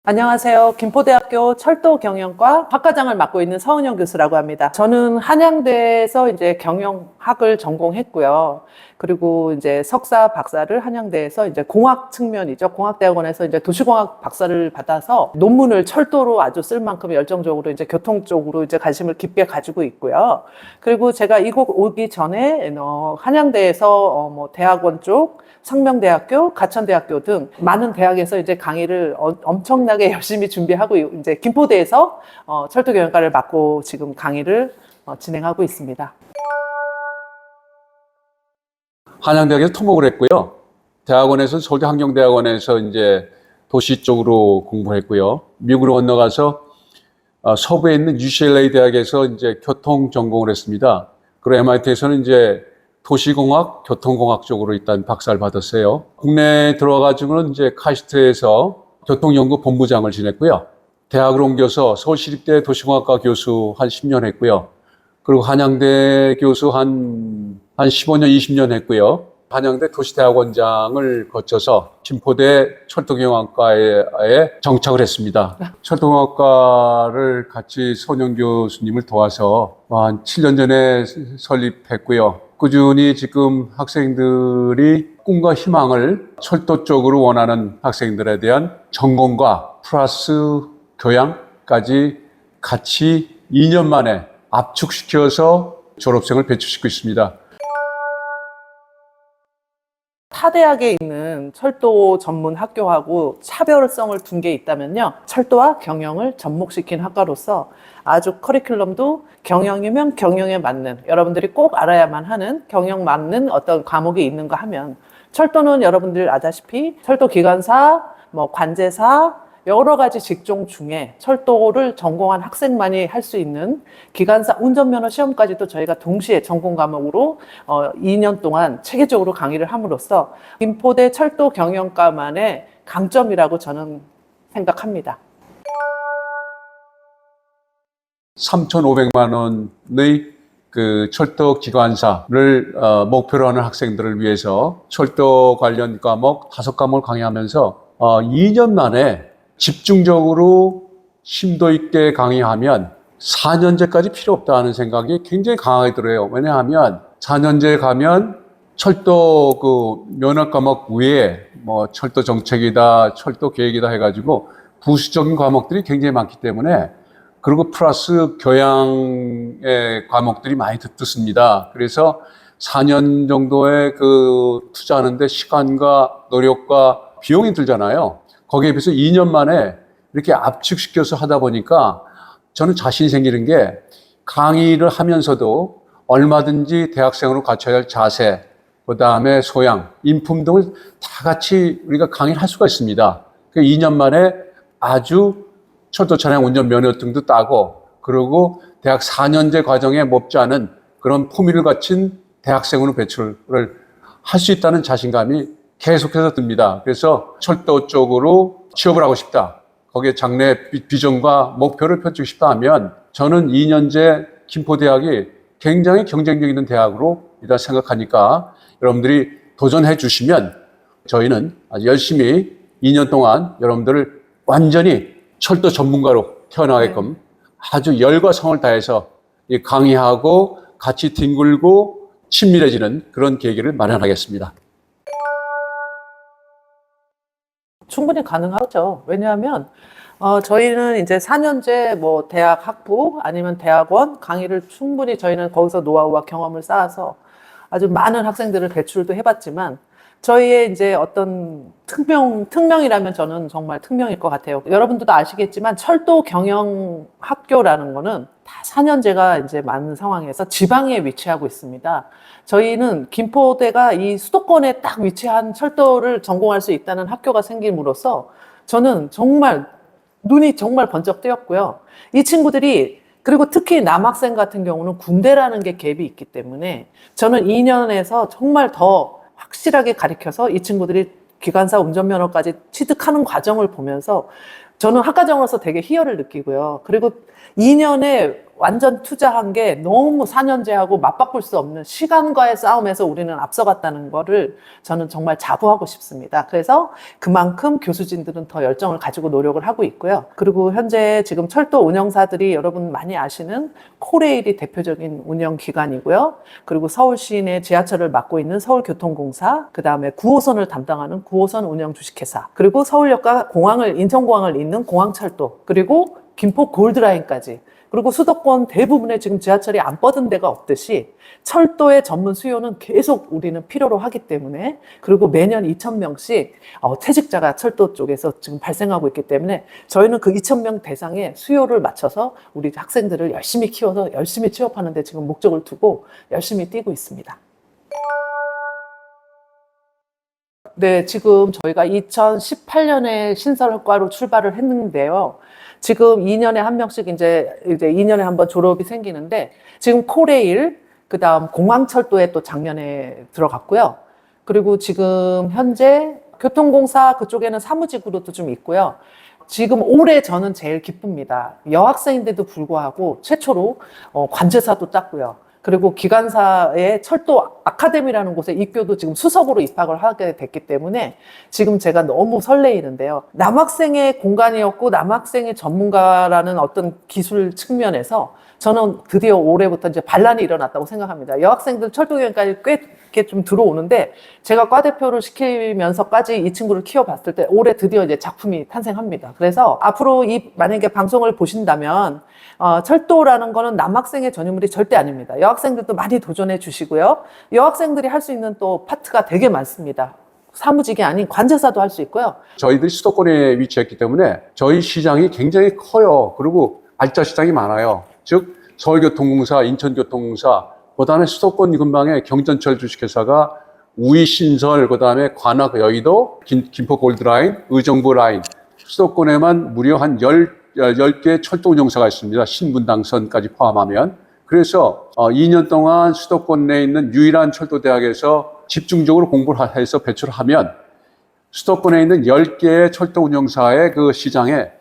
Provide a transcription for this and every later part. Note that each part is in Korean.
안녕하세요. 김포대학교 철도경영과 학과장을 맡고 있는 서은영 교수라고 합니다. 저는 한양대에서 이제 경영학을 전공했고요. 그리고 이제 석사, 박사를 한양대에서 이제 공학 측면이죠. 공학대학원에서 이제 도시공학 박사를 받아서 논문을 철도로 아주 쓸 만큼 열정적으로 이제 교통 쪽으로 이제 관심을 깊게 가지고 있고요. 그리고 제가 이곳 오기 전에 한양대에서 뭐 대학원 쪽, 상명대학교, 가천대학교 등 많은 대학에서 이제 강의를 엄청나게 열심히 준비하고 이제 김포대에서 철도경영과를 맡고 지금 강의를 진행하고 있습니다. 한양대학에서 토목을 했고요. 대학원에서 서울대환경대학원에서 이제 도시 쪽으로 공부했고요. 미국으로 건너가서 서부에 있는 UCLA 대학에서 이제 교통 전공을 했습니다. 그리고 MIT에서는 이제 도시공학, 교통공학 쪽으로 일단 박사를 받았어요. 국내에 들어와가지고는 이제 카이스트에서 교통연구 본부장을 지냈고요. 대학을 옮겨서 서울시립대 도시공학과 교수 한 10년 했고요. 그리고 한양대 교수 한 15년, 20년 했고요. 한양대 도시대학원장을 거쳐서 김포대 철도경영학과에 정착을 했습니다. 철도경영학과를 같이 손영 교수님을 도와서 한 7년 전에 설립했고요. 꾸준히 지금 학생들이 꿈과 희망을 철도 쪽으로 원하는 학생들에 대한 전공과 플러스 교양까지 같이 2년 만에 압축시켜서 졸업생을 배출시키고 있습니다. 타 대학에 있는 철도 전문 학교하고 차별성을 둔 게 있다면요. 철도와 경영을 접목시킨 학과로서 아주 커리큘럼도 경영이면 경영에 맞는, 여러분들이 꼭 알아야만 하는 경영 맞는 어떤 과목이 있는가 하면, 철도는 여러분들 아다시피 철도기관사, 뭐 관제사, 여러 가지 직종 중에 철도를 전공한 학생만이 할 수 있는 기관사 운전면허 시험까지도 저희가 동시에 전공 과목으로 2년 동안 체계적으로 강의를 함으로써 김포대 철도 경영과만의 강점이라고 저는 생각합니다. 3,500만 원의 그 철도 기관사를 목표로 하는 학생들을 위해서 철도 관련 과목 5과목을 강의하면서 2년 만에 집중적으로 심도 있게 강의하면 4년제까지 필요 없다는 생각이 굉장히 강하게 들어요. 왜냐하면 4년제 가면 철도 그 면허 과목 외에 뭐 철도 정책이다, 철도 계획이다 해가지고 부수적인 과목들이 굉장히 많기 때문에, 그리고 플러스 교양의 과목들이 많이 듣습니다. 그래서 4년 정도의 그 투자하는데 시간과 노력과 비용이 들잖아요. 거기에 비해서 2년 만에 이렇게 압축시켜서 하다 보니까 저는 자신이 생기는 게, 강의를 하면서도 얼마든지 대학생으로 갖춰야 할 자세, 그 다음에 소양, 인품 등을 다 같이 우리가 강의를 할 수가 있습니다. 2년 만에 아주 철도 차량 운전 면허증도 따고, 그리고 대학 4년제 과정에 못지않은 그런 품위를 갖춘 대학생으로 배출을 할 수 있다는 자신감이 계속해서 듭니다. 그래서 철도 쪽으로 취업을 하고 싶다, 거기에 장래 비전과 목표를 펼치고 싶다 하면 저는 2년제 김포대학이 굉장히 경쟁력 있는 대학으로 일단 생각하니까, 여러분들이 도전해 주시면 저희는 아주 열심히 2년 동안 여러분들을 완전히 철도 전문가로 태어나게끔 아주 열과 성을 다해서 강의하고 같이 뒹굴고 친밀해지는 그런 계기를 마련하겠습니다. 충분히 가능하죠. 왜냐하면 저희는 이제 4년제 뭐 대학 학부 아니면 대학원 강의를 충분히 저희는 거기서 노하우와 경험을 쌓아서 아주 많은 학생들을 배출도 해봤지만, 저희의 이제 어떤 특명이라면 저는 정말 특명일 것 같아요. 여러분들도 아시겠지만 철도 경영 학교라는 거는 다 4년제가 이제 많은 상황에서 지방에 위치하고 있습니다. 저희는 김포대가 이 수도권에 딱 위치한 철도를 전공할 수 있다는 학교가 생김으로써 저는 정말 눈이 정말 번쩍 뜨였고요. 이 친구들이, 그리고 특히 남학생 같은 경우는 군대라는 게 갭이 있기 때문에 저는 2년에서 정말 더 확실하게 가르쳐서 이 친구들이 기관사 운전면허까지 취득하는 과정을 보면서 저는 학과장으로서 되게 희열을 느끼고요. 그리고 2년에 완전 투자한 게 너무 4년제하고 맞바꿀 수 없는 시간과의 싸움에서 우리는 앞서갔다는 거를 저는 정말 자부하고 싶습니다. 그래서 그만큼 교수진들은 더 열정을 가지고 노력을 하고 있고요. 그리고 현재 지금 철도 운영사들이 여러분 많이 아시는 코레일이 대표적인 운영기관이고요. 그리고 서울시 내 지하철을 맡고 있는 서울교통공사, 그 다음에 9호선을 담당하는 9호선 운영주식회사, 그리고 서울역과 인천공항을 잇는 공항철도, 그리고 김포 골드라인까지, 그리고 수도권 대부분에 지금 지하철이 안 뻗은 데가 없듯이 철도의 전문 수요는 계속 우리는 필요로 하기 때문에, 그리고 매년 2,000명씩 퇴직자가 철도 쪽에서 지금 발생하고 있기 때문에 저희는 그 2,000명 대상의 수요를 맞춰서 우리 학생들을 열심히 키워서 열심히 취업하는 데 지금 목적을 두고 열심히 뛰고 있습니다. 네, 지금 저희가 2018년에 신설과로 출발을 했는데요. 지금 2년에 한 명씩 이제 2년에 한 번 졸업이 생기는데, 지금 코레일, 그 다음 공항철도에 또 작년에 들어갔고요. 그리고 지금 현재 교통공사 그쪽에는 사무직으로도 좀 있고요. 지금 올해 저는 제일 기쁩니다. 여학생인데도 불구하고 최초로 관제사도 땄고요. 그리고 기관사의 철도 아카데미라는 곳에 입교도 지금 수석으로 입학을 하게 됐기 때문에 지금 제가 너무 설레이는데요. 남학생의 공간이었고 남학생의 전문가라는 어떤 기술 측면에서 저는 드디어 올해부터 이제 반란이 일어났다고 생각합니다. 여학생들 철도교육까지 꽤 이렇게 좀 들어오는데, 제가 과대표를 시키면서까지 이 친구를 키워봤을 때 올해 드디어 이제 작품이 탄생합니다. 그래서 앞으로 만약에 방송을 보신다면 철도라는 거는 남학생의 전유물이 절대 아닙니다. 여학생들도 많이 도전해 주시고요. 여학생들이 할 수 있는 또 파트가 되게 많습니다. 사무직이 아닌 관제사도 할 수 있고요. 저희들이 수도권에 위치했기 때문에 저희 시장이 굉장히 커요. 그리고 알짜 시장이 많아요. 즉 서울교통공사, 인천교통공사, 그다음에 수도권 근방에 경전철 주식회사가 우이신설, 그다음에 관악 여의도, 김포 골드라인, 의정부 라인, 수도권에만 무려 한 10개 철도 운영사가 있습니다. 신분당선까지 포함하면. 그래서 2년 동안 수도권 내에 있는 유일한 철도대학에서 집중적으로 공부를 해서 배출을 하면 수도권에 있는 10개의 철도 운영사의 그 시장에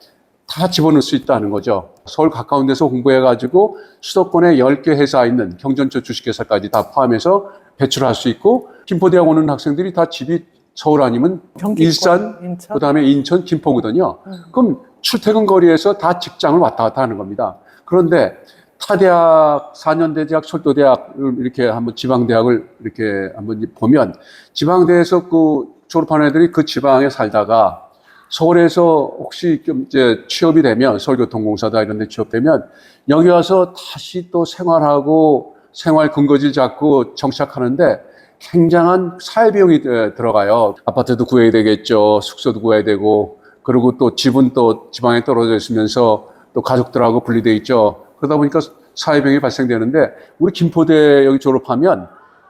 다 집어넣을 수 있다는 거죠. 서울 가까운 데서 공부해가지고 수도권에 10개 회사 있는 경전철 주식회사까지 다 포함해서 배출할 수 있고, 김포대학 오는 학생들이 다 집이 서울 아니면 경기권, 일산, 인천? 그다음에 인천, 김포거든요. 그럼 출퇴근 거리에서 다 직장을 왔다 갔다 하는 겁니다. 그런데 타대학, 4년대 대학, 철도대학을 이렇게 한번 지방대학을 이렇게 한번 보면, 지방대에서 그 졸업한 애들이 그 지방에 살다가 서울에서 혹시 좀 이제 취업이 되면, 서울교통공사다 이런 데 취업되면 여기 와서 다시 또 생활하고 생활 근거지를 잡고 정착하는데 굉장한 사회비용이 들어가요. 아파트도 구해야 되겠죠. 숙소도 구해야 되고, 그리고 또 집은 또 지방에 떨어져 있으면서 또 가족들하고 분리돼 있죠. 그러다 보니까 사회비용이 발생되는데, 우리 김포대 여기 졸업하면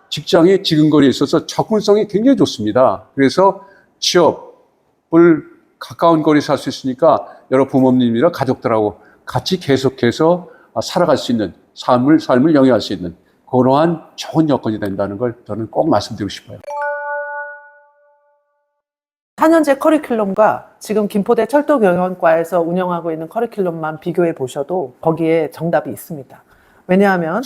직장이 지근거리에 있어서 접근성이 굉장히 좋습니다. 그래서 취업을 가까운 거리에서 할 수 있으니까 여러 부모님이랑 가족들하고 같이 계속해서 살아갈 수 있는 삶을 영위할 수 있는 그러한 좋은 여건이 된다는 걸 저는 꼭 말씀드리고 싶어요. 4년제 커리큘럼과 지금 김포대 철도경영과에서 운영하고 있는 커리큘럼만 비교해 보셔도 거기에 정답이 있습니다. 왜냐하면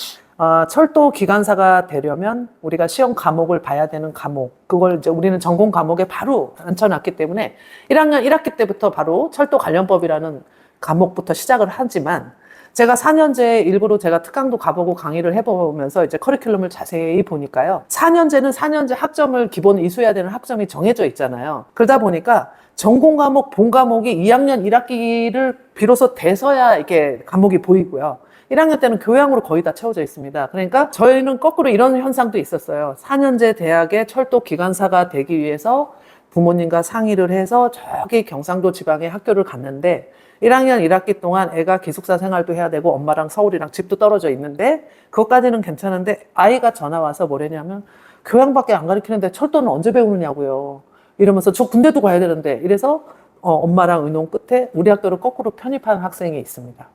철도 기관사가 되려면 우리가 시험 과목을 봐야 되는 과목, 그걸 이제 우리는 전공 과목에 바로 앉혀놨기 때문에 1학년 1학기 때부터 바로 철도 관련법이라는 과목부터 시작을 하지만, 제가 4년제 일부러 제가 특강도 가보고 강의를 해보면서 이제 커리큘럼을 자세히 보니까요. 4년제는 4년제 학점을 기본 이수해야 되는 학점이 정해져 있잖아요. 그러다 보니까 전공 과목, 본 과목이 2학년 1학기를 비로소 돼서야 이게 과목이 보이고요. 1학년 때는 교양으로 거의 다 채워져 있습니다. 그러니까 저희는 거꾸로 이런 현상도 있었어요. 4년제 대학의 철도 기관사가 되기 위해서 부모님과 상의를 해서 저기 경상도 지방에 학교를 갔는데 1학년 1학기 동안 애가 기숙사 생활도 해야 되고 엄마랑 서울이랑 집도 떨어져 있는데 그것까지는 괜찮은데 아이가 전화 와서 뭐랬냐면 교양밖에 안 가르치는데 철도는 언제 배우느냐고요. 이러면서 저 군대도 가야 되는데, 이래서 엄마랑 의논 끝에 우리 학교를 거꾸로 편입한 학생이 있습니다.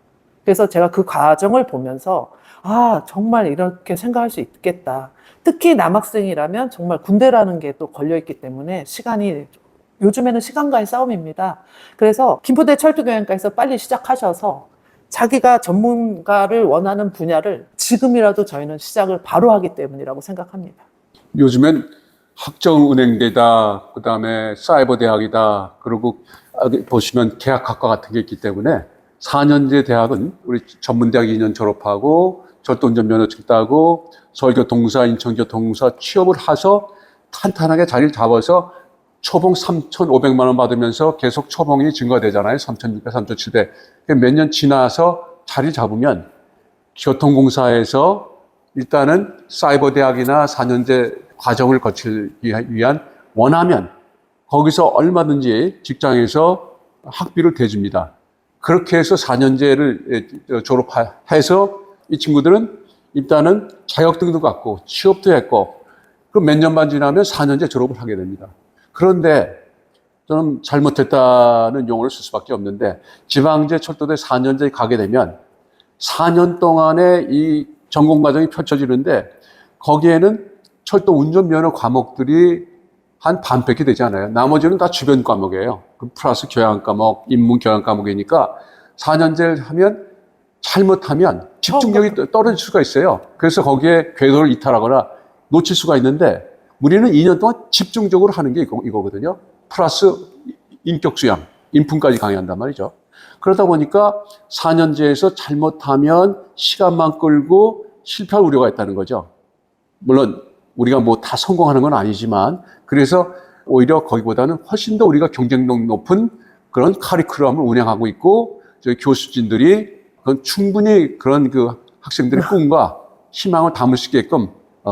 그래서 제가 그 과정을 보면서 정말 이렇게 생각할 수 있겠다. 특히 남학생이라면 정말 군대라는 게 또 걸려있기 때문에 요즘에는 시간과의 싸움입니다. 그래서 김포대 철도교양과에서 빨리 시작하셔서 자기가 전문가를 원하는 분야를 지금이라도 저희는 시작을 바로 하기 때문이라고 생각합니다. 요즘엔 학정은행대다, 그 다음에 사이버 대학이다, 그리고 보시면 계약학과 같은 게 있기 때문에 4년제 대학은 우리 전문대학 2년 졸업하고 철도운전면허증 따고 서울교통공사, 인천교통공사 취업을 해서 탄탄하게 자리를 잡아서 초봉 3,500만 원 받으면서 계속 초봉이 증가되잖아요. 3,600, 3,700. 몇 년 지나서 자리 잡으면 교통공사에서 일단은 사이버 대학이나 4년제 과정을 거치기 위한 원하면 거기서 얼마든지 직장에서 학비를 대줍니다. 그렇게 해서 4년제를 졸업해서 이 친구들은 일단은 자격증도 갖고 취업도 했고 그럼 몇 년만 지나면 4년제 졸업을 하게 됩니다. 그런데 저는 잘못했다는 용어를 쓸 수밖에 없는데 지방제 철도대 4년제 가게 되면 4년 동안에 이 전공 과정이 펼쳐지는데 거기에는 철도 운전면허 과목들이 한 반밖에 되지 않아요. 나머지는 다 주변 과목이에요. 플러스 교양 과목, 인문 교양 과목이니까 4년제를 하면 잘못하면 집중력이 떨어질 수가 있어요. 그래서 거기에 궤도를 이탈하거나 놓칠 수가 있는데 우리는 2년 동안 집중적으로 하는 게 이거거든요. 플러스 인격 수양, 인품까지 강의한단 말이죠. 그러다 보니까 4년제에서 잘못하면 시간만 끌고 실패할 우려가 있다는 거죠. 물론 우리가 뭐 다 성공하는 건 아니지만 그래서 오히려 거기보다는 훨씬 더 우리가 경쟁력 높은 그런 커리큘럼을 운영하고 있고 저희 교수진들이 그건 충분히 그런 그 학생들의 꿈과 희망을 담을 수 있게끔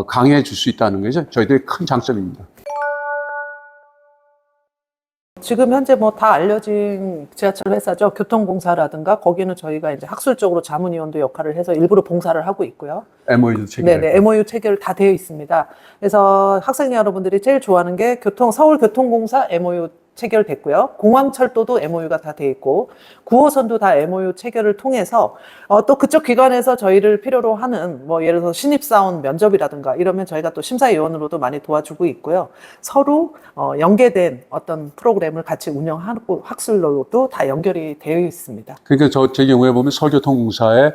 강의해 줄 수 있다는 것이 저희들의 큰 장점입니다. 지금 현재 뭐 다 알려진 지하철 회사죠. 교통공사라든가 거기는 저희가 이제 학술적으로 자문위원도 역할을 해서 일부러 봉사를 하고 있고요. MOU 체결. 네네, MOU 체결 다 되어 있습니다. 그래서 학생 여러분들이 제일 좋아하는 게 서울교통공사 MOU 체결됐고요. 공항철도도 MOU가 다 돼 있고 9호선도 다 MOU 체결을 통해서 또 그쪽 기관에서 저희를 필요로 하는 뭐 예를 들어서 신입사원 면접이라든가 이러면 저희가 또 심사위원으로도 많이 도와주고 있고요. 서로 연계된 어떤 프로그램을 같이 운영하고 학술로도 다 연결이 되어 있습니다. 그러니까 제 경우에 보면 서울교통공사에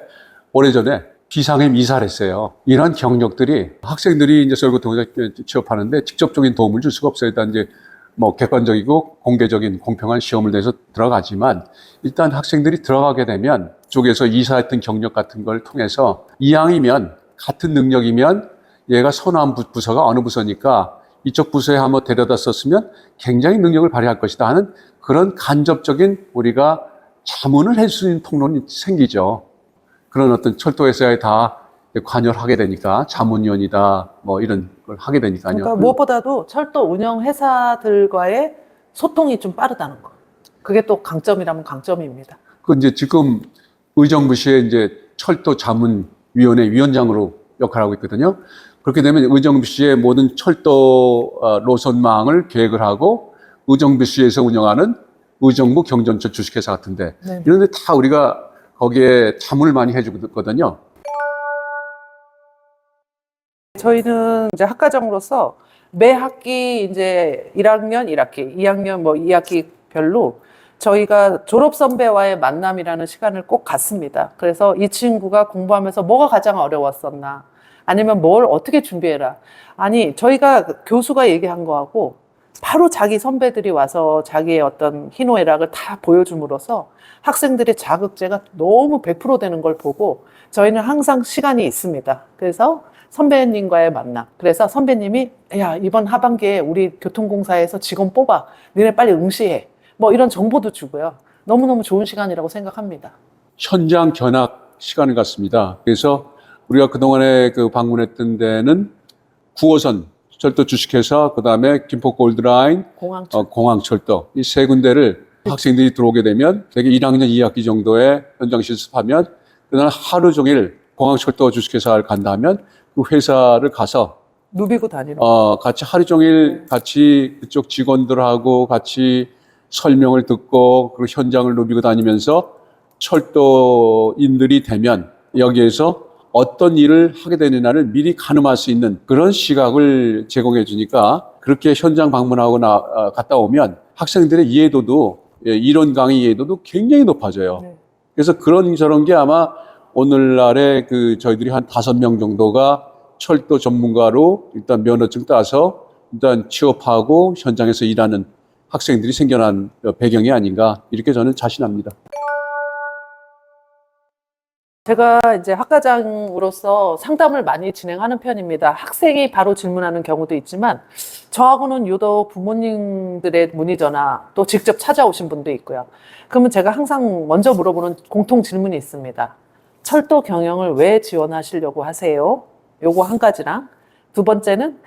오래전에 비상임 이사를 했어요. 이런 경력들이 학생들이 이제 서울교통공사에 취업하는데 직접적인 도움을 줄 수가 없어요. 일단 이제 뭐 객관적이고 공개적인 공평한 시험을 내서 들어가지만 일단 학생들이 들어가게 되면 쪽에서 이사했던 경력 같은 걸 통해서 이왕이면 같은 능력이면 얘가 선호한 부서가 어느 부서니까 이쪽 부서에 한번 데려다 썼으면 굉장히 능력을 발휘할 것이다 하는 그런 간접적인 우리가 자문을 할 수 있는 통로는 생기죠. 그런 어떤 철도회사에 다 관여를 하게 되니까 자문위원이다 뭐 이런 걸 하게 되니까요. 그러니까 무엇보다도 철도 운영 회사들과의 소통이 좀 빠르다는 거. 그게 또 강점이라면 강점입니다. 그 이제 지금 의정부시에 이제 철도 자문위원회 위원장으로 역할하고 있거든요. 그렇게 되면 의정부시의 모든 철도 노선망을 계획을 하고 의정부시에서 운영하는 의정부 경전철 주식회사 같은데 네. 이런 데 다 우리가 거기에 자문을 많이 해주거든요. 저희는 이제 학과정으로서 매 학기 이제 1학년 1학기, 2학년 뭐 2학기별로 저희가 졸업 선배와의 만남이라는 시간을 꼭 갖습니다. 그래서 이 친구가 공부하면서 뭐가 가장 어려웠었나? 아니면 뭘 어떻게 준비해라? 아니, 저희가 교수가 얘기한 거하고 바로 자기 선배들이 와서 자기의 어떤 희노애락을 다 보여줌으로써 학생들의 자극제가 너무 100% 되는 걸 보고 저희는 항상 시간이 있습니다. 그래서 선배님과의 만남. 그래서 선배님이 야 이번 하반기에 우리 교통공사에서 직원 뽑아. 너네 빨리 응시해. 뭐 이런 정보도 주고요. 너무너무 좋은 시간이라고 생각합니다. 현장 견학 시간을 갖습니다. 그래서 우리가 그동안에 방문했던 데는 9호선 철도 주식회사, 그 다음에 김포 골드라인, 공항철도 이 세 군데를 학생들이 들어오게 되면 대개 1학년 2학기 정도에 현장 실습하면 그날 하루 종일 공항철도 주식회사를 간다면 그 회사를 가서 누비고 다니는 같이 하루 종일 같이 그쪽 직원들하고 같이 설명을 듣고 그리고 현장을 누비고 다니면서 철도인들이 되면 여기에서 어떤 일을 하게 되느냐를 미리 가늠할 수 있는 그런 시각을 제공해 주니까 그렇게 현장 방문하고 갔다 오면 학생들의 이해도도 이론 강의 이해도도 굉장히 높아져요. 네. 그래서 그런 저런 게 아마 오늘날에 저희들이 한 5명 정도가 철도 전문가로 일단 면허증 따서 일단 취업하고 현장에서 일하는 학생들이 생겨난 배경이 아닌가 이렇게 저는 자신합니다. 제가 이제 학과장으로서 상담을 많이 진행하는 편입니다. 학생이 바로 질문하는 경우도 있지만 저하고는 유독 부모님들의 문의 전화 또 직접 찾아오신 분도 있고요. 그러면 제가 항상 먼저 물어보는 공통 질문이 있습니다. 철도 경영을 왜 지원하시려고 하세요? 요거 한 가지랑 두 번째는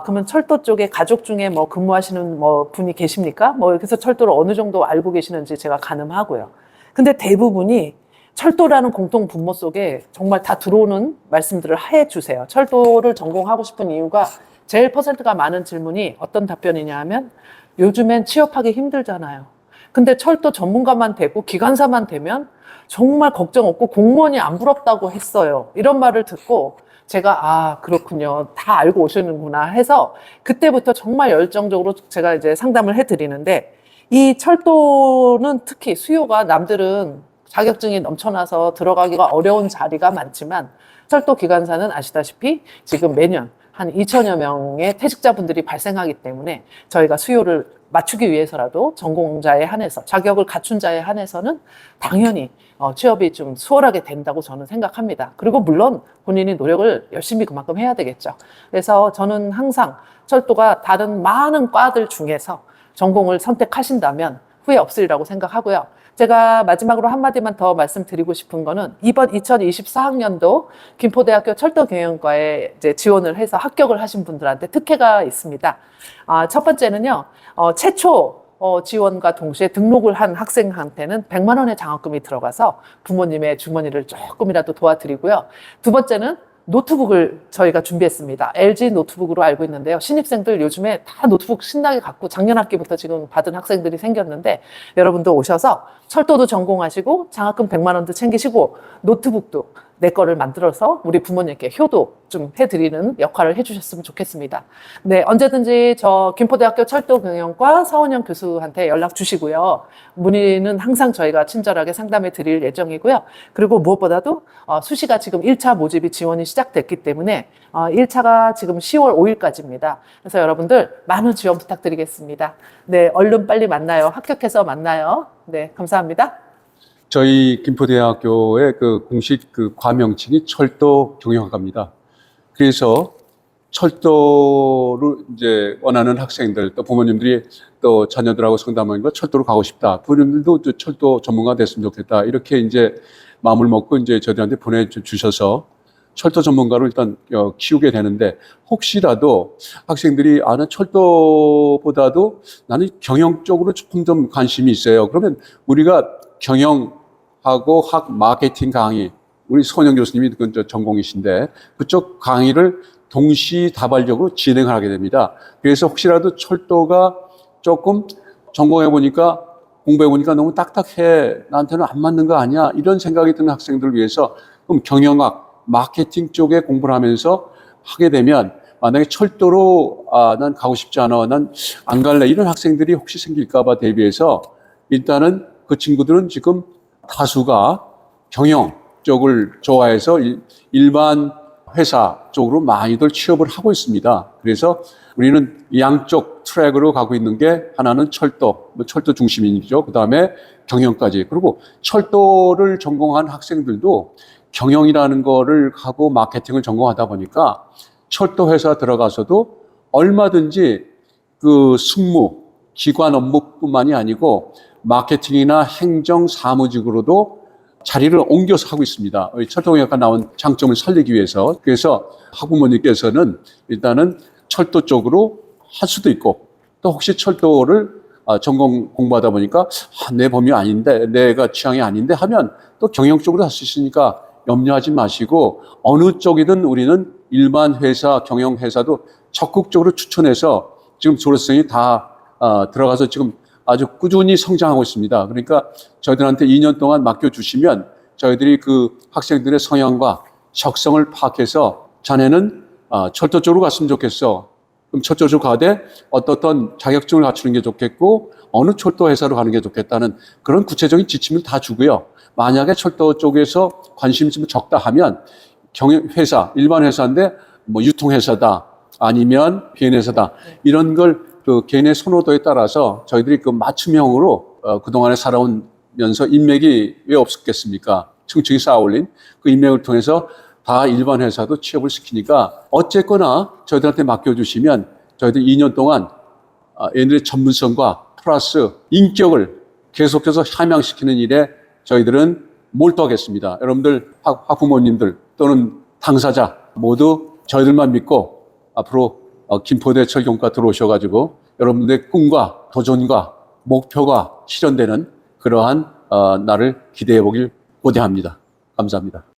그러면 철도 쪽에 가족 중에 뭐 근무하시는 분이 계십니까? 그래서 철도를 어느 정도 알고 계시는지 제가 가늠하고요. 근데 대부분이 철도라는 공통 분모 속에 정말 다 들어오는 말씀들을 해 주세요. 철도를 전공하고 싶은 이유가 제일 퍼센트가 많은 질문이 어떤 답변이냐 하면 요즘엔 취업하기 힘들잖아요. 근데 철도 전문가만 되고 기관사만 되면 정말 걱정 없고 공무원이 안 부럽다고 했어요. 이런 말을 듣고 제가 그렇군요. 다 알고 오시는구나 해서 그때부터 정말 열정적으로 제가 이제 상담을 해드리는데 이 철도는 특히 수요가 남들은 자격증이 넘쳐나서 들어가기가 어려운 자리가 많지만 철도 기관사는 아시다시피 지금 매년 한 2천여 명의 퇴직자분들이 발생하기 때문에 저희가 수요를 맞추기 위해서라도 전공자에 한해서 자격을 갖춘 자에 한해서는 당연히 취업이 좀 수월하게 된다고 저는 생각합니다. 그리고 물론 본인이 노력을 열심히 그만큼 해야 되겠죠. 그래서 저는 항상 철도가 다른 많은 과들 중에서 전공을 선택하신다면 후회 없으리라고 생각하고요. 제가 마지막으로 한마디만 더 말씀드리고 싶은 거는 이번 2024학년도 김포대학교 철도경영과에 이제 지원을 해서 합격을 하신 분들한테 특혜가 있습니다. 첫 번째는요, 최초 지원과 동시에 등록을 한 학생한테는 100만 원의 장학금이 들어가서 부모님의 주머니를 조금이라도 도와드리고요. 두 번째는 노트북을 저희가 준비했습니다. LG 노트북으로 알고 있는데요. 신입생들 요즘에 다 노트북 신나게 갖고 작년 학기부터 지금 받은 학생들이 생겼는데 여러분도 오셔서 철도도 전공하시고 장학금 100만 원도 챙기시고 노트북도 내 거를 만들어서 우리 부모님께 효도 좀 해드리는 역할을 해주셨으면 좋겠습니다. 네, 언제든지 저 김포대학교 철도경영과 서원영 교수한테 연락 주시고요. 문의는 항상 저희가 친절하게 상담해 드릴 예정이고요. 그리고 무엇보다도 수시가 지금 1차 모집이 지원이 시작됐기 때문에 1차가 지금 10월 5일까지입니다. 그래서 여러분들 많은 지원 부탁드리겠습니다. 네, 얼른 빨리 만나요. 합격해서 만나요. 네, 감사합니다. 저희 김포대학교의 공식 과명칭이 철도 경영학과입니다. 그래서 철도를 이제 원하는 학생들, 또 부모님들이 또 자녀들하고 상담하는 거 철도로 가고 싶다. 부모님들도 철도 전문가 됐으면 좋겠다. 이렇게 이제 마음을 먹고 이제 저희한테 보내주셔서 철도 전문가로 일단 키우게 되는데 혹시라도 학생들이 난 철도보다도 나는 경영 쪽으로 조금 좀 관심이 있어요. 그러면 우리가 경영하고 마케팅 강의, 우리 손영 교수님이 전공이신데 그쪽 강의를 동시다발적으로 진행을 하게 됩니다. 그래서 혹시라도 철도가 조금 전공해보니까 공부해보니까 너무 딱딱해, 나한테는 안 맞는 거 아니야, 이런 생각이 드는 학생들을 위해서 그럼 경영학, 마케팅 쪽에 공부를 하면서 하게 되면 만약에 철도로 난 가고 싶지 않아, 난 안 갈래, 이런 학생들이 혹시 생길까 봐 대비해서 일단은 그 친구들은 지금 다수가 경영 쪽을 좋아해서 일반 회사 쪽으로 많이들 취업을 하고 있습니다. 그래서 우리는 양쪽 트랙으로 가고 있는 게 하나는 철도 중심이죠. 그 다음에 경영까지. 그리고 철도를 전공한 학생들도 경영이라는 거를 하고 마케팅을 전공하다 보니까 철도 회사 들어가서도 얼마든지 그 승무, 기관 업무뿐만이 아니고 마케팅이나 행정, 사무직으로도 자리를 옮겨서 하고 있습니다. 철도경영학과 나온 장점을 살리기 위해서. 그래서 학부모님께서는 일단은 철도 쪽으로 할 수도 있고, 또 혹시 철도를 전공 공부하다 보니까 내 범위 아닌데, 내가 취향이 아닌데 하면 또 경영 쪽으로 할 수 있으니까 염려하지 마시고 어느 쪽이든 우리는 일반 회사, 경영 회사도 적극적으로 추천해서 지금 졸업생이 다 들어가서 지금 아주 꾸준히 성장하고 있습니다. 그러니까 저희들한테 2년 동안 맡겨주시면 저희들이 그 학생들의 성향과 적성을 파악해서 자네는 철도 쪽으로 갔으면 좋겠어. 그럼 철도를 가되 어떤 자격증을 갖추는 게 좋겠고 어느 철도 회사로 가는 게 좋겠다는 그런 구체적인 지침을 다 주고요. 만약에 철도 쪽에서 관심이 좀 적다 하면 회사, 일반 회사인데 뭐 유통회사다 아니면 비행회사다 이런 걸 그 개인의 선호도에 따라서 저희들이 그 맞춤형으로 그동안에 살아오면서 인맥이 왜 없었겠습니까? 층층이 쌓아 올린 그 인맥을 통해서 다 일반 회사도 취업을 시키니까 어쨌거나 저희들한테 맡겨주시면 저희들 2년 동안 얘네들의 전문성과 플러스 인격을 계속해서 함양시키는 일에 저희들은 몰두하겠습니다. 여러분들 학부모님들 또는 당사자 모두 저희들만 믿고 앞으로 김포대 철경과 들어오셔가지고 여러분들의 꿈과 도전과 목표가 실현되는 그러한 날을 기대해 보길 고대합니다. 감사합니다.